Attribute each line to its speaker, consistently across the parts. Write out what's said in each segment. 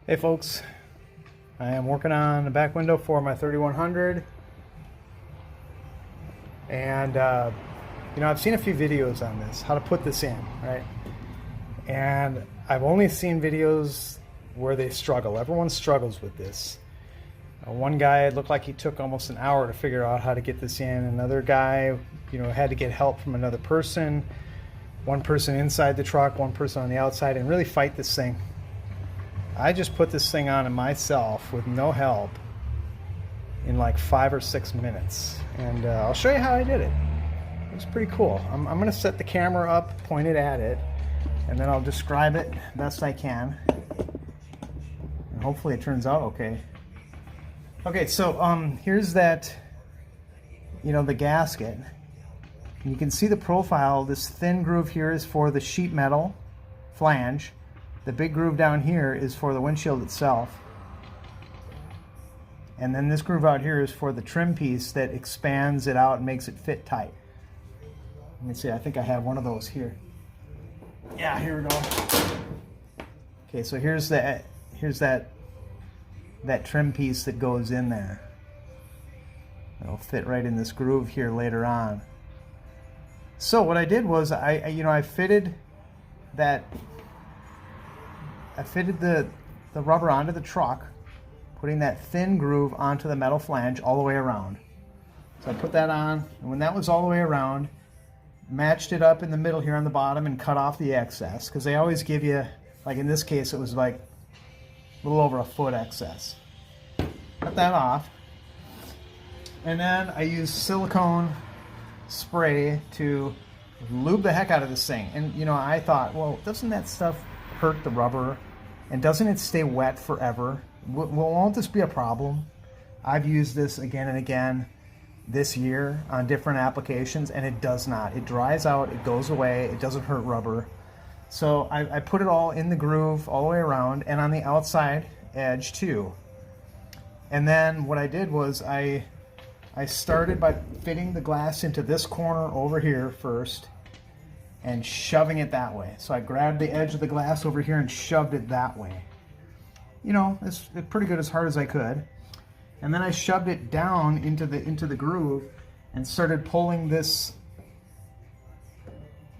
Speaker 1: Hey folks, I am working on the back window for my 3100, and I've seen a few videos on this, how to put this in, right? And I've only seen videos where they struggle. Everyone struggles with this. One guy, it looked like he took almost an hour to figure out how to get this in. Another guy, had to get help from another person. One person inside the truck, one person on the outside, and really fight this thing. I just put this thing on myself with no help in like 5 or 6 minutes, and I'll show you how I did it. It was pretty cool. I'm going to set the camera up, pointed at it, and then I'll describe it best I can, and hopefully it turns out okay. Okay, so here's that, the gasket. You can see the profile. This thin groove here is for the sheet metal flange. The big groove down here is for the windshield itself. And then this groove out here is for the trim piece that expands it out and makes it fit tight. Let me see, I think I have one of those here. Yeah, here we go. Okay, so here's that trim piece that goes in there. It'll fit right in this groove here later on. So what I did was I fitted the rubber onto the truck, putting that thin groove onto the metal flange all the way around. So I put that on, and when that was all the way around, matched it up in the middle here on the bottom and cut off the excess, because they always give you, like in this case, it was like a little over a foot excess. Cut that off, and then I used silicone spray to lube the heck out of this thing. And I thought, well, doesn't that stuff hurt the rubber, and doesn't it stay wet forever? Won't this be a problem? I've used this again and again this year on different applications, and it does not. It dries out, it goes away, it doesn't hurt rubber. So I put it all in the groove all the way around and on the outside edge too. And then what I did was I started by fitting the glass into this corner over here first and shoving it that way. So I grabbed the edge of the glass over here and shoved it that way. It's pretty good, as hard as I could. And then I shoved it down into the groove and started pulling this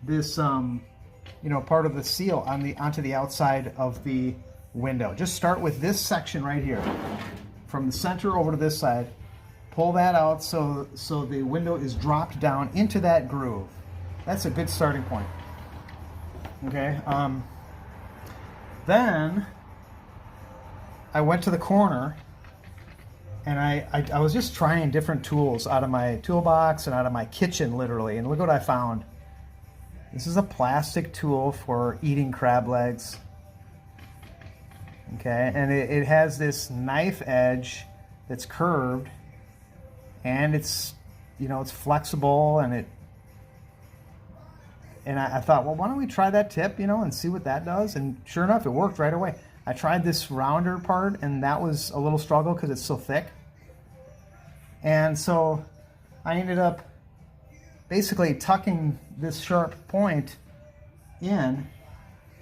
Speaker 1: part of the seal onto the outside of the window. Just start with this section right here, from the center over to this side. Pull that out so the window is dropped down into that groove. That's a good starting point. Okay. Then I went to the corner, and I was just trying different tools out of my toolbox and out of my kitchen, literally. And look what I found. This is a plastic tool for eating crab legs. Okay, and it has this knife edge that's curved, and it's it's flexible, and I thought, well, why don't we try that tip, and see what that does? And sure enough, it worked right away. I tried this rounder part, and that was a little struggle because it's so thick. And so I ended up basically tucking this sharp point in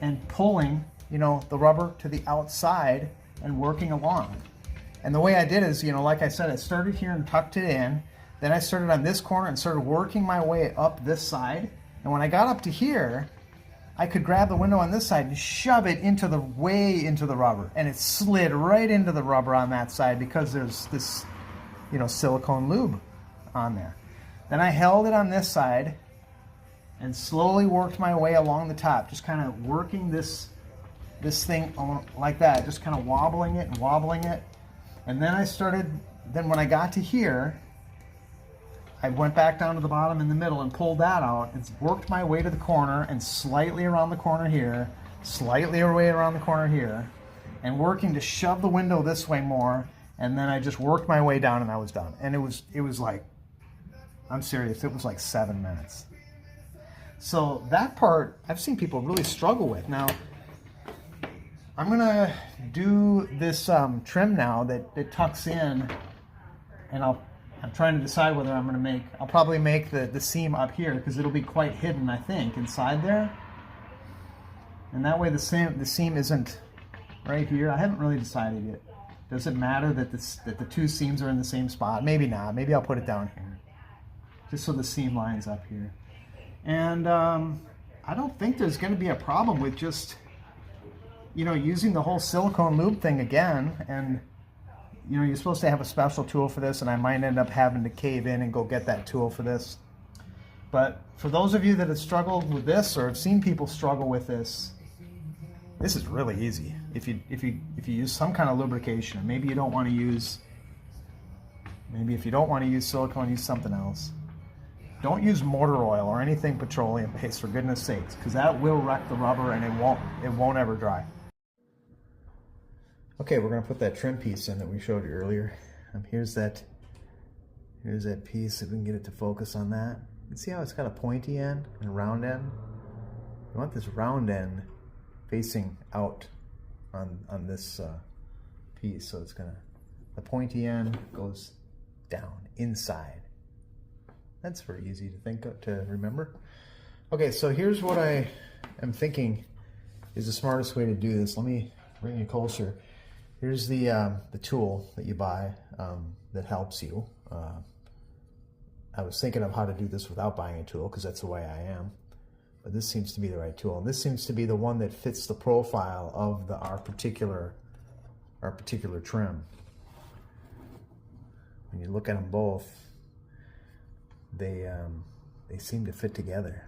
Speaker 1: and pulling, the rubber to the outside and working along. And the way I did is, like I said, I started here and tucked it in. Then I started on this corner and started working my way up this side. And when I got up to here, I could grab the window on this side and shove it way into the rubber. And it slid right into the rubber on that side because there's this, silicone lube on there. Then I held it on this side and slowly worked my way along the top, just kind of working this thing like that, just kind of wobbling it and wobbling it. And then when I got to here, I went back down to the bottom in the middle and pulled that out and worked my way to the corner and slightly around the corner here, slightly away around the corner here, and working to shove the window this way more. And then I just worked my way down and I was done. And it was like, I'm serious, it was like 7 minutes. So that part I've seen people really struggle with. Now I'm gonna do this trim now that tucks in, and I'm trying to decide whether I'll probably make the seam up here because it'll be quite hidden, I think, inside there. And that way the seam isn't right here. I haven't really decided yet. Does it matter that the two seams are in the same spot? Maybe not. Maybe I'll put it down here, just so the seam lines up here. And I don't think there's going to be a problem with just, you know, using the whole silicone lube thing again. And you know, you're supposed to have a special tool for this, and I might end up having to cave in and go get that tool for this. But for those of you that have struggled with this or have seen people struggle with this, this is really easy. If you use some kind of lubrication, maybe you don't want to use, maybe if you don't want to use silicone, use something else. Don't use motor oil or anything petroleum based, for goodness sakes, because that will wreck the rubber and it won't ever dry. Okay, we're going to put that trim piece in that we showed you earlier. Here's that piece, if we can get it to focus on that. You see how it's got a pointy end and a round end? You want this round end facing out on this piece, so it's gonna, the pointy end goes down inside. That's very easy to think of, to remember. Okay, so here's what I am thinking is the smartest way to do this. Let me bring you closer. Here's the tool that you buy that helps you. I was thinking of how to do this without buying a tool, because that's the way I am. But this seems to be the right tool, and this seems to be the one that fits the profile of our particular trim. When you look at them both, they seem to fit together.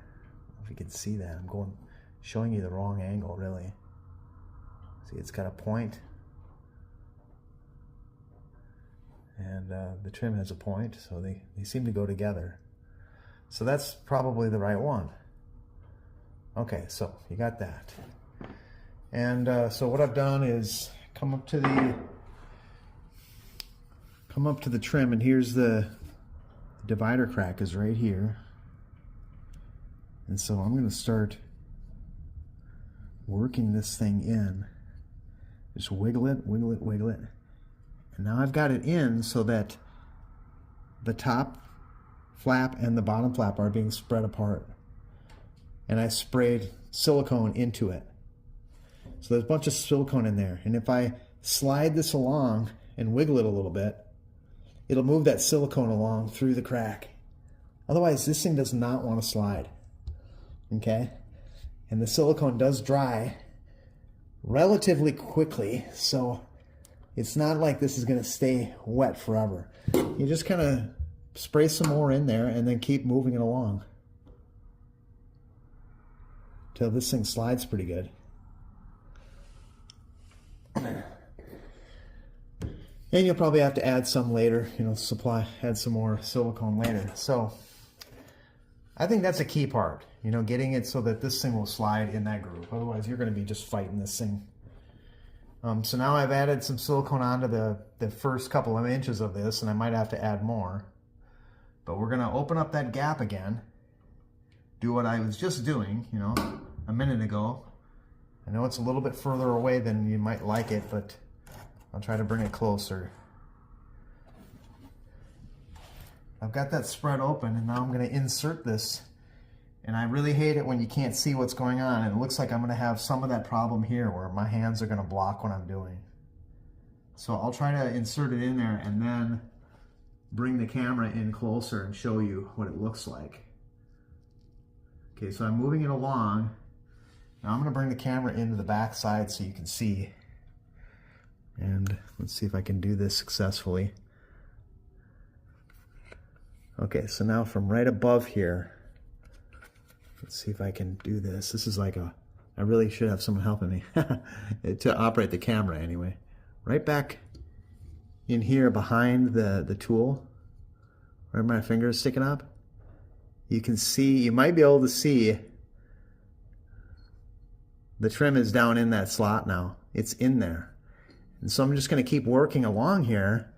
Speaker 1: If you can see that, I'm showing you the wrong angle, really. See, it's got a point, and the trim has a point, so they seem to go together. So that's probably the right one. Okay, so you got that. And so what I've done is come up to the trim, and here's the divider crack is right here. And so I'm going to start working this thing in. Just wiggle it, wiggle it, wiggle it. And now I've got it in so that the top flap and the bottom flap are being spread apart. And I sprayed silicone into it. So there's a bunch of silicone in there. And if I slide this along and wiggle it a little bit, it'll move that silicone along through the crack. Otherwise, this thing does not want to slide. Okay? And the silicone does dry relatively quickly, so it's not like this is going to stay wet forever. You just kind of spray some more in there and then keep moving it along till this thing slides pretty good. And you'll probably have to add some later, you know, add some more silicone later. So I think that's a key part, you know, getting it so that this thing will slide in that groove. Otherwise, you're going to be just fighting this thing. So now I've added some silicone onto the first couple of inches of this, and I might have to add more. But we're going to open up that gap again, do what I was just doing, you know, a minute ago. I know it's a little bit further away than you might like it, but I'll try to bring it closer. I've got that spread open, and now I'm going to insert this. And I really hate it when you can't see what's going on. And it looks like I'm going to have some of that problem here where my hands are going to block what I'm doing. So I'll try to insert it in there and then bring the camera in closer and show you what it looks like. Okay, so I'm moving it along. Now I'm going to bring the camera into the back side so you can see. And let's see if I can do this successfully. Okay, so now from right above here, let's see if I can do this. This is like I really should have someone helping me to operate the camera anyway. Right back in here behind the tool, where my finger is sticking up, you can see, you might be able to see the trim is down in that slot now. It's in there. And so I'm just going to keep working along here,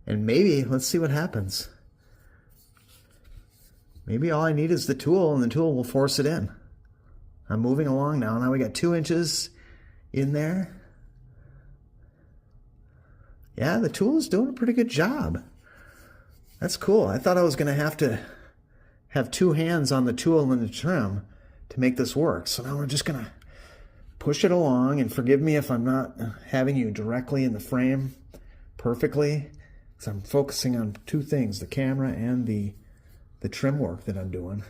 Speaker 1: and maybe, let's see what happens. Maybe all I need is the tool, and the tool will force it in. I'm moving along now. Now we got 2 inches in there. Yeah, the tool is doing a pretty good job. That's cool. I thought I was going to have 2 hands on the tool and the trim to make this work. So now we're just going to push it along, and forgive me if I'm not having you directly in the frame perfectly, because I'm focusing on two things, the camera and the trim work that I'm doing.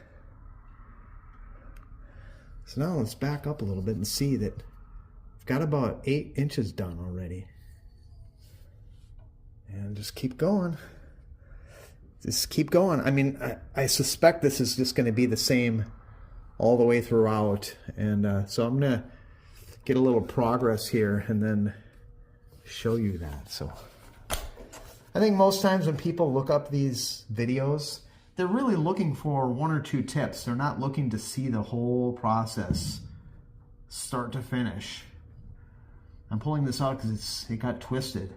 Speaker 1: So now let's back up a little bit and see that I've got about 8 inches done already. And just keep going. Just keep going. I mean, I suspect this is just going to be the same all the way throughout. And so I'm going to get a little progress here and then show you that. So I think most times when people look up these videos, they're really looking for 1 or 2 tips. They're not looking to see the whole process, start to finish. I'm pulling this out because it got twisted.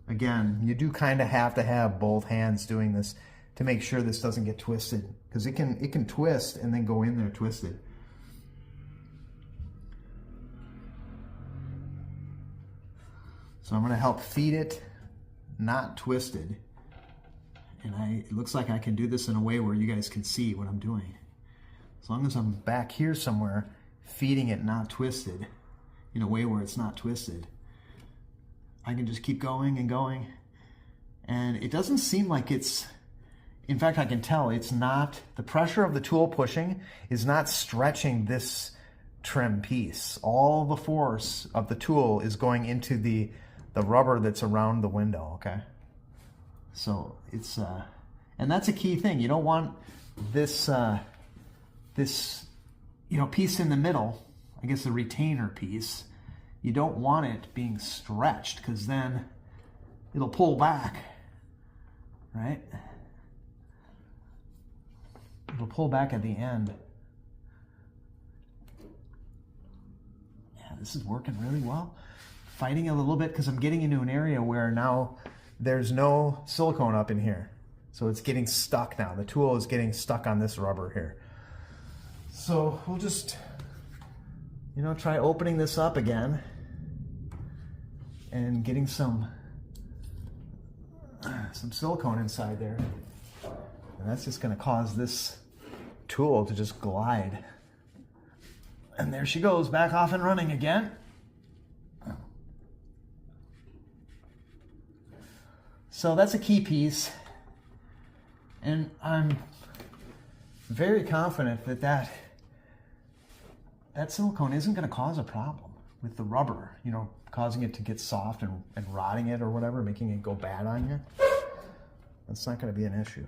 Speaker 1: Again, you do kind of have to have both hands doing this to make sure this doesn't get twisted, because it can twist and then go in there twisted. So I'm going to help feed it, not twisted. And it looks like I can do this in a way where you guys can see what I'm doing. As long as I'm back here somewhere, feeding it not twisted, in a way where it's not twisted, I can just keep going and going. And it doesn't seem like it's, in fact, I can tell it's not, the pressure of the tool pushing is not stretching this trim piece. All the force of the tool is going into the rubber that's around the window, okay? So it's, and that's a key thing. You don't want this, piece in the middle, I guess the retainer piece, you don't want it being stretched, because then it'll pull back, right? It'll pull back at the end. Yeah, this is working really well. Fighting a little bit because I'm getting into an area where now there's no silicone up in here. So it's getting stuck now. The tool is getting stuck on this rubber here. So we'll just, try opening this up again and getting some silicone inside there. And that's just going to cause this tool to just glide. And there she goes, back off and running again. So that's a key piece, and I'm very confident that silicone isn't going to cause a problem with the rubber, causing it to get soft and rotting it or whatever, making it go bad on you. That's not going to be an issue.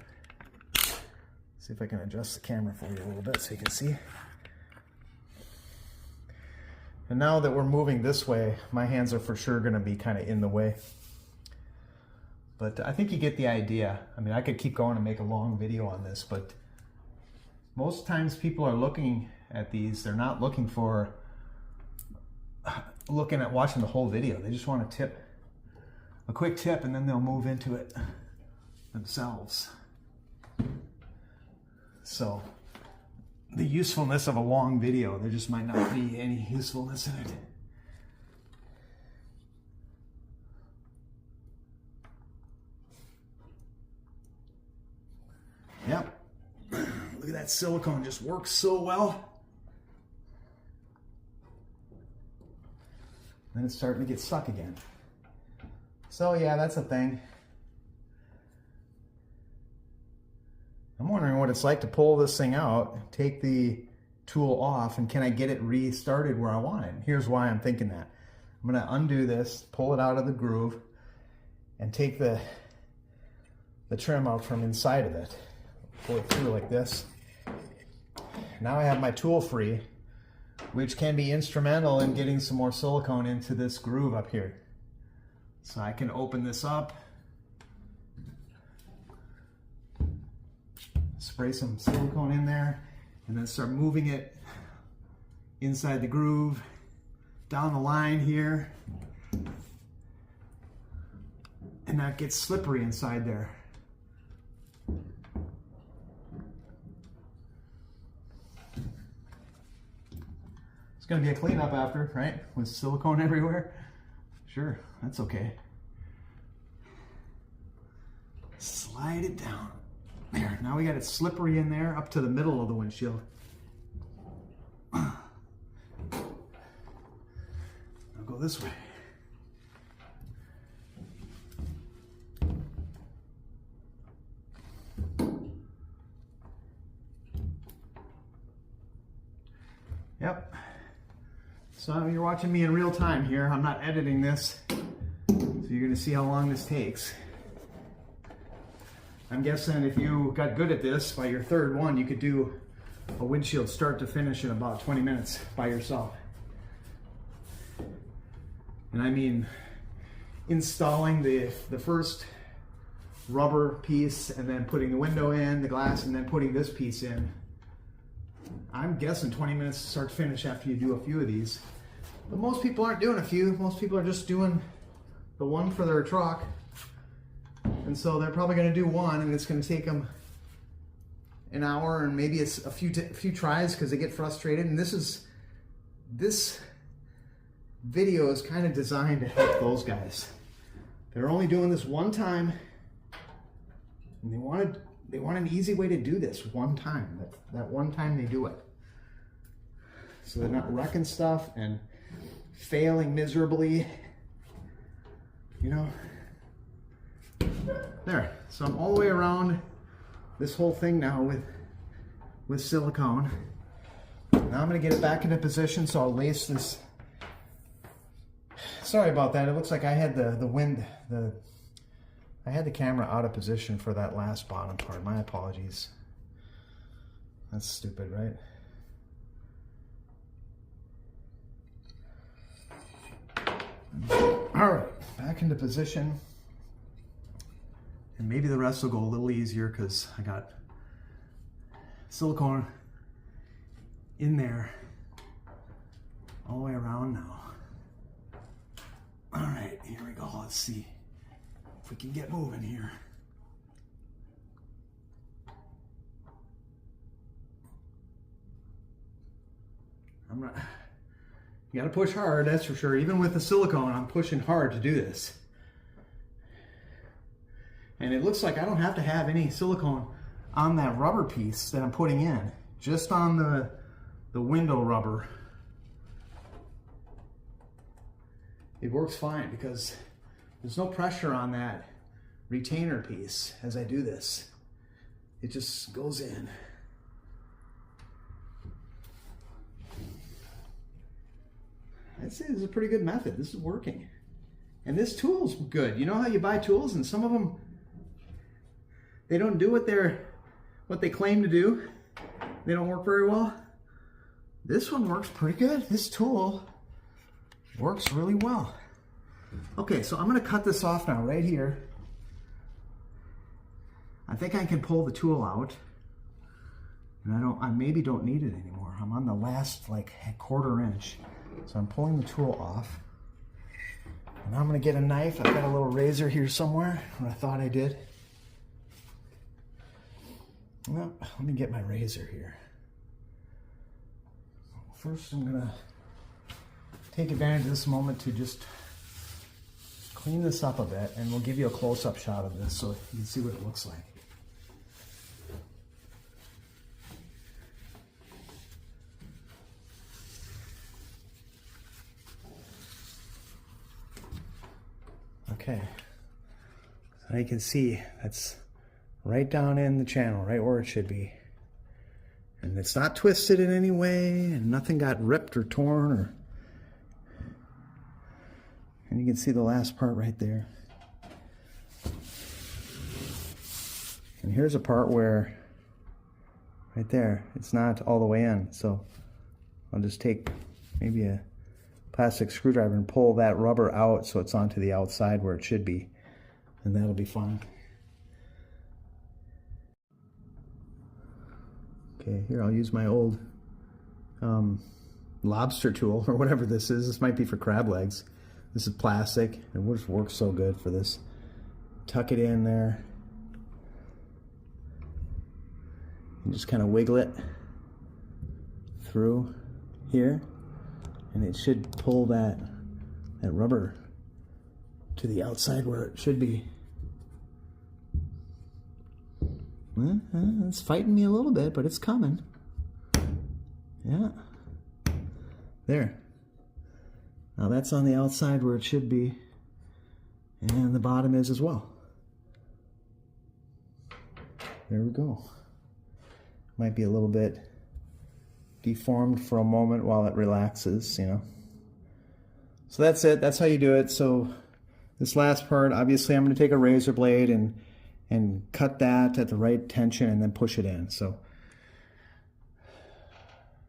Speaker 1: See if I can adjust the camera for you a little bit so you can see. And now that we're moving this way, my hands are for sure going to be kind of in the way. But I think you get the idea. I mean, I could keep going and make a long video on this, but most times people are looking at these, they're not looking at watching the whole video. They just want a quick tip, and then they'll move into it themselves. So the usefulness of a long video, there just might not be any usefulness in it. Yep. Look at that silicone, just works so well. Then it's starting to get stuck again. So yeah, that's a thing. I'm wondering what it's like to pull this thing out, take the tool off, and can I get it restarted where I want it? Here's why I'm thinking that. I'm going to undo this, pull it out of the groove, and take the trim out from inside of it. Pull it through like this. Now I have my tool free, which can be instrumental in getting some more silicone into this groove up here. So I can open this up, spray some silicone in there, and then start moving it inside the groove, down the line here, and that gets slippery inside there. It's going to be a cleanup after, right? With silicone everywhere. Sure, that's okay. Slide it down. There, now we got it slippery in there up to the middle of the windshield. go this way. Yep. So you're watching me in real time here. I'm not editing this. So you're going to see how long this takes. I'm guessing if you got good at this, by your third one, you could do a windshield start to finish in about 20 minutes by yourself. And I mean, installing the first rubber piece and then putting the window in, the glass, and then putting this piece in. I'm guessing 20 minutes start to finish after you do a few of these. But most people aren't doing a few. Most people are just doing the one for their truck. And so they're probably going to do one, and it's going to take them an hour and maybe it's a few tries because they get frustrated. And this video is kind of designed to help those guys. They're only doing this one time, and they want an easy way to do this one time. That one time they do it. So they're not wrecking stuff and failing miserably, you know. There. So I'm all the way around this whole thing now with silicone. Now I'm going to get it back into position, so I'll lace this. Sorry about that. It looks like I had I had the camera out of position for that last bottom part. My apologies. That's stupid, right? All right, back into position. And maybe the rest will go a little easier because I got silicone in there all the way around now. All right, here we go. Let's see if we can get moving here. You gotta push hard, that's for sure. Even with the silicone, I'm pushing hard to do this. And it looks like I don't have to have any silicone on that rubber piece that I'm putting in, just on the window rubber. It works fine because there's no pressure on that retainer piece as I do this. It just goes in. I'd say this is a pretty good method. This is working. And this tool's good. You know how you buy tools and some of them, they don't do what they claim to do. They don't work very well. This one works pretty good. This tool works really well. Okay, so I'm going to cut this off now right here. I think I can pull the tool out. And I maybe don't need it anymore. I'm on the last like quarter inch. So I'm pulling the tool off. And I'm going to get a knife. I've got a little razor here somewhere. I thought I did. Well, let me get my razor here. First, I'm going to take advantage of this moment to just clean this up a bit, and we'll give you a close-up shot of this so you can see what it looks like. Okay, so you can see that's right down in the channel, right where it should be. And it's not twisted in any way, and nothing got ripped or torn. And you can see the last part right there. And here's a part where, right there, it's not all the way in. So I'll just take maybe a plastic screwdriver and pull that rubber out so it's onto the outside where it should be. And that'll be fine. Okay, here I'll use my old lobster tool or whatever this is. This might be for crab legs. This is plastic. It just works so good for this. Tuck it in there. And just kind of wiggle it through here. And it should pull that rubber to the outside where it should be. It's fighting me a little bit, but it's coming. Yeah. There. Now that's on the outside where it should be, and the bottom is as well. There we go. Might be a little bit deformed for a moment while it relaxes, you know. So that's it. That's how you do it. So this last part, obviously I'm going to take a razor blade and cut that at the right tension and then push it in. So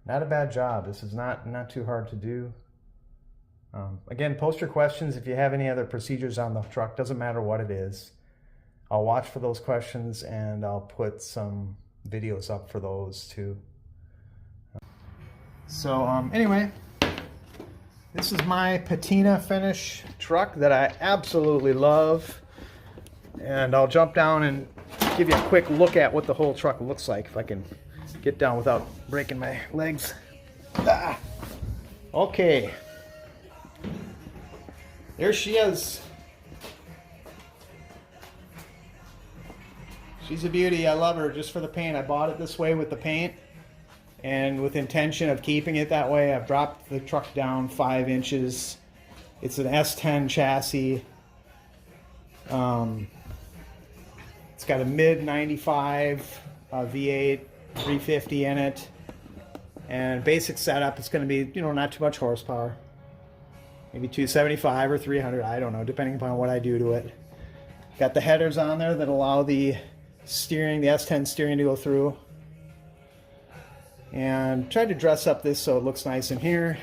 Speaker 1: not a bad job. This is not too hard to do. Again, post your questions if you have any other procedures on the truck. Doesn't matter what it is. I'll watch for those questions and I'll put some videos up for those too. So anyway, this is my patina finish truck that I absolutely love. And I'll jump down and give you a quick look at what the whole truck looks like if I can get down without breaking my legs. Ah. Okay. There she is. She's a beauty. I love her just for the paint. I bought it this way with the paint and with intention of keeping it that way. I've dropped the truck down 5 inches. It's an S10 chassis. It's got a mid 95 V8 350 in it. And basic setup, it's going to be, you know, not too much horsepower. Maybe 275 or 300, I don't know, depending upon what I do to it. Got the headers on there that allow the steering, the S10 steering to go through. And tried to dress up this so it looks nice in here.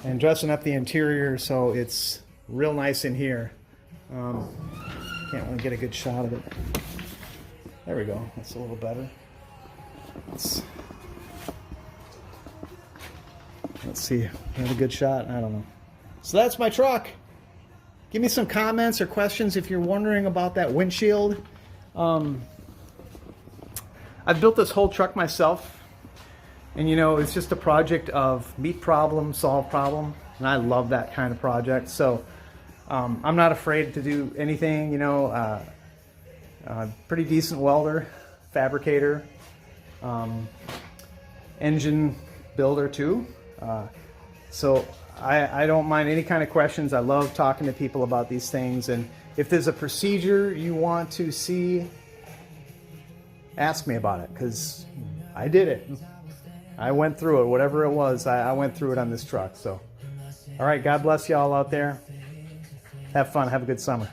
Speaker 1: And dressing up the interior so it's real nice in here. Can't really get a good shot of it. There we go, that's a little better. Let's see, have a good shot? I don't know. So that's my truck. Give me some comments or questions if you're wondering about that windshield. I've built this whole truck myself, and you know, it's just a project of meet problem, solve problem, and I love that kind of project. So I'm not afraid to do anything, you know. Pretty decent welder, fabricator, engine builder too. So I don't mind any kind of questions. I love talking to people about these things, and if there's a procedure you want to see, ask me about it, because I did it. I went through it, whatever it was, I went through it on this truck. So, all right, God bless you all out there. Have fun, have a good summer.